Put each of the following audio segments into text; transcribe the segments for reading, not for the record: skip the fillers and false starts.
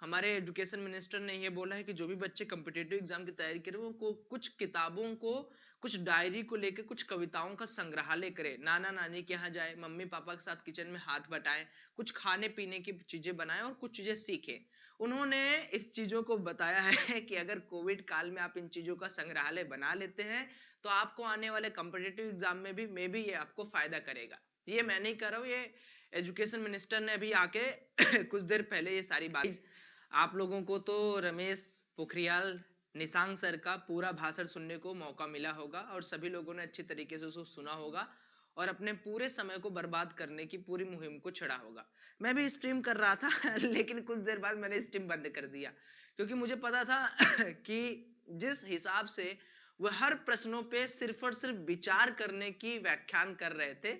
हमारे education minister ने ये बोला है कि जो भी बच्चे कॉम्पिटिटिव एग्जाम की तैयारी करें वो कुछ किताबों को, कुछ डायरी को लेकर, कुछ कविताओं का संग्रहालय करें, नाना नानी के यहाँ जाए, मम्मी पापा के साथ किचन में हाथ बटाएं, कुछ खाने पीने की चीजें बनाएं और कुछ चीजें सीखें। उन्होंने इस चीजों को बताया है कि अगर कोविड काल में आप इन चीजों का संग्रहालय बना लेते हैं तो आपको आने वाले कॉम्पिटिटिव एग्जाम में भी मे बी ये आपको फायदा करेगा। ये मैं नहीं कर रहा हूँ, ये एजुकेशन मिनिस्टर ने अभी आके कुछ देर पहले ये सारी बात। आप लोगों को तो रमेश पोखरियाल निशांक सर का पूरा भाषण सुनने को मौका मिला होगा और सभी लोगों ने अच्छी तरीके से उसको सुना होगा और अपने पूरे समय को बर्बाद करने की पूरी मुहिम को छेड़ा होगा। मैं भी स्ट्रीम कर रहा था लेकिन कुछ देर बाद मैंने स्ट्रीम बंद कर दिया क्योंकि मुझे पता था कि जिस हिसाब से वह हर प्रश्नों पे सिर्फ और सिर्फ विचार करने की व्याख्यान कर रहे थे,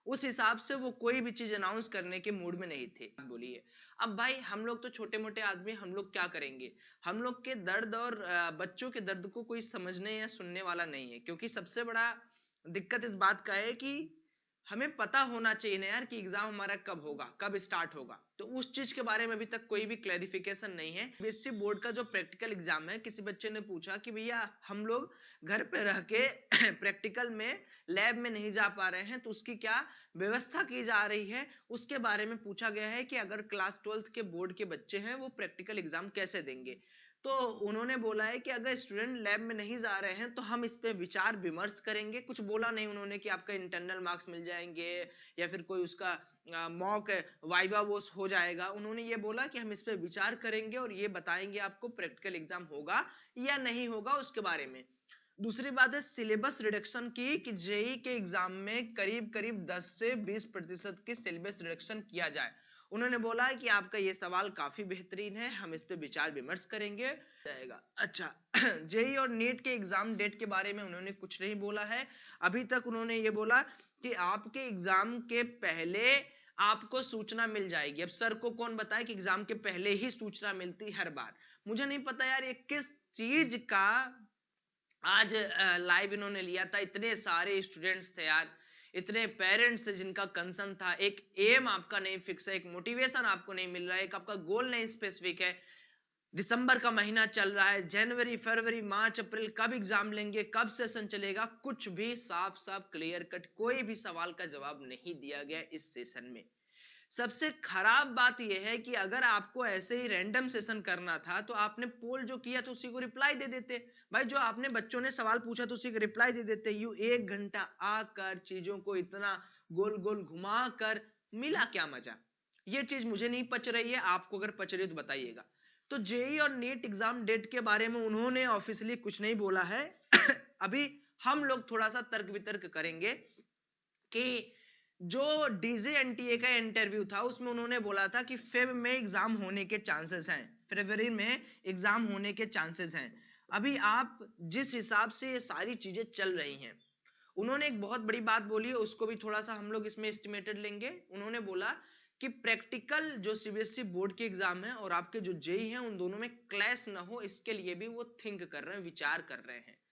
उस हिसाब से वो कोई भी चीज अनाउंस करने के मूड में नहीं थे। बोलिए, अब भाई हम लोग तो छोटे मोटे आदमी, हम लोग क्या करेंगे? हम लोग के दर्द और बच्चों के दर्द को कोई समझने या सुनने वाला नहीं है, क्योंकि सबसे बड़ा दिक्कत इस बात का है कि हमें पता होना चाहिए ना यार कि एग्जाम हमारा कब होगा, कब स्टार्ट होगा। तो उस चीज के बारे में अभी तक कोई भी क्लैरिफिकेशन नहीं है। बीएससी बोर्ड का जो प्रैक्टिकल एग्जाम है, किसी बच्चे ने पूछा कि भैया हम लोग घर पे रह के प्रैक्टिकल में लैब में नहीं जा पा रहे हैं तो उसकी क्या व्यवस्था की जा रही है, उसके बारे में पूछा गया है कि अगर क्लास 12th के बोर्ड के बच्चे हैं वो प्रैक्टिकल एग्जाम कैसे देंगे। तो उन्होंने बोला है कि अगर स्टूडेंट लैब में नहीं जा रहे हैं तो हम इस पे विचार विमर्श करेंगे। कुछ बोला नहीं उन्होंने कि आपका इंटरनल मार्क्स मिल जाएंगे या फिर कोई उसका मॉक वाइवा वो हो जाएगा। उन्होंने ये बोला कि हम इस पे विचार करेंगे और ये बताएंगे आपको प्रैक्टिकल एग्जाम होगा या नहीं होगा उसके बारे में। दूसरी बात है सिलेबस रिडक्शन की, कि जेई के एग्जाम में करीब करीब 10 से 20% की सिलेबस रिडक्शन किया जाए। उन्होंने बोला है कि आपका ये सवाल काफी बेहतरीन है, हम इस पे विचार विमर्श करेंगे जाएगा। अच्छा जेई और नीट के एग्जाम डेट के बारे में उन्होंने कुछ नहीं बोला है अभी तक। उन्होंने ये बोला कि आपके एग्जाम के पहले आपको सूचना मिल जाएगी। अब सर को कौन बताए कि एग्जाम के पहले ही सूचना मिलती हर बार? मुझे नहीं पता यार ये किस चीज का आज लाइव इन्होंने लिया था। इतने सारे स्टूडेंट्स थे यार, इतने पेरेंट्स थे जिनका कंसर्न था। एक एम आपका नहीं फिक्स है, एक मोटिवेशन आपको नहीं मिल रहा है, एक आपका गोल नहीं स्पेसिफिक है। दिसंबर का महीना चल रहा है, जनवरी फरवरी मार्च अप्रैल कब एग्जाम लेंगे, कब सेशन चलेगा, कुछ भी साफ साफ क्लियर कट कोई भी सवाल का जवाब नहीं दिया गया इस सेशन में। सबसे खराब बात यह है कि अगर आपको ऐसे ही रैंडम सेशन करना था तो आपने पोल जो किया तो उसी को रिप्लाई दे देते। भाई जो आपने बच्चों ने सवाल पूछा तो उसी को रिप्लाई दे देते। यू 1 घंटा आकर चीजों को इतना गोल गोल घुमा कर मिला क्या मजा? ये चीज मुझे नहीं पच रही है, आपको अगर पच रही है तो बताइएगा। तो जेई और नीट एग्जाम डेट के बारे में उन्होंने ऑफिशियली कुछ नहीं बोला है अभी हम लोग थोड़ा सा तर्क वितर्क करेंगे कि जो डीजे एनटीए का इंटरव्यू था उसमें उन्होंने बोला था कि फेब में एग्जाम होने के चांसेस हैं, फरवरी में एग्जाम होने के चांसेस हैं। अभी आप जिस हिसाब से ये सारी चीजें चल रही हैं, उन्होंने एक बहुत बड़ी बात बोली है, उसको भी थोड़ा सा हम लोग इसमें एस्टिमेटेड लेंगे। उन्होंने बोला कि प्रैक्टिकल जो सीबीएसई बोर्ड के एग्जाम है और आपके जो जेई हैं उन दोनों में क्लैश ना हो, इसके लिए भी वो थिंक कर रहे हैं, विचार कर रहे हैं।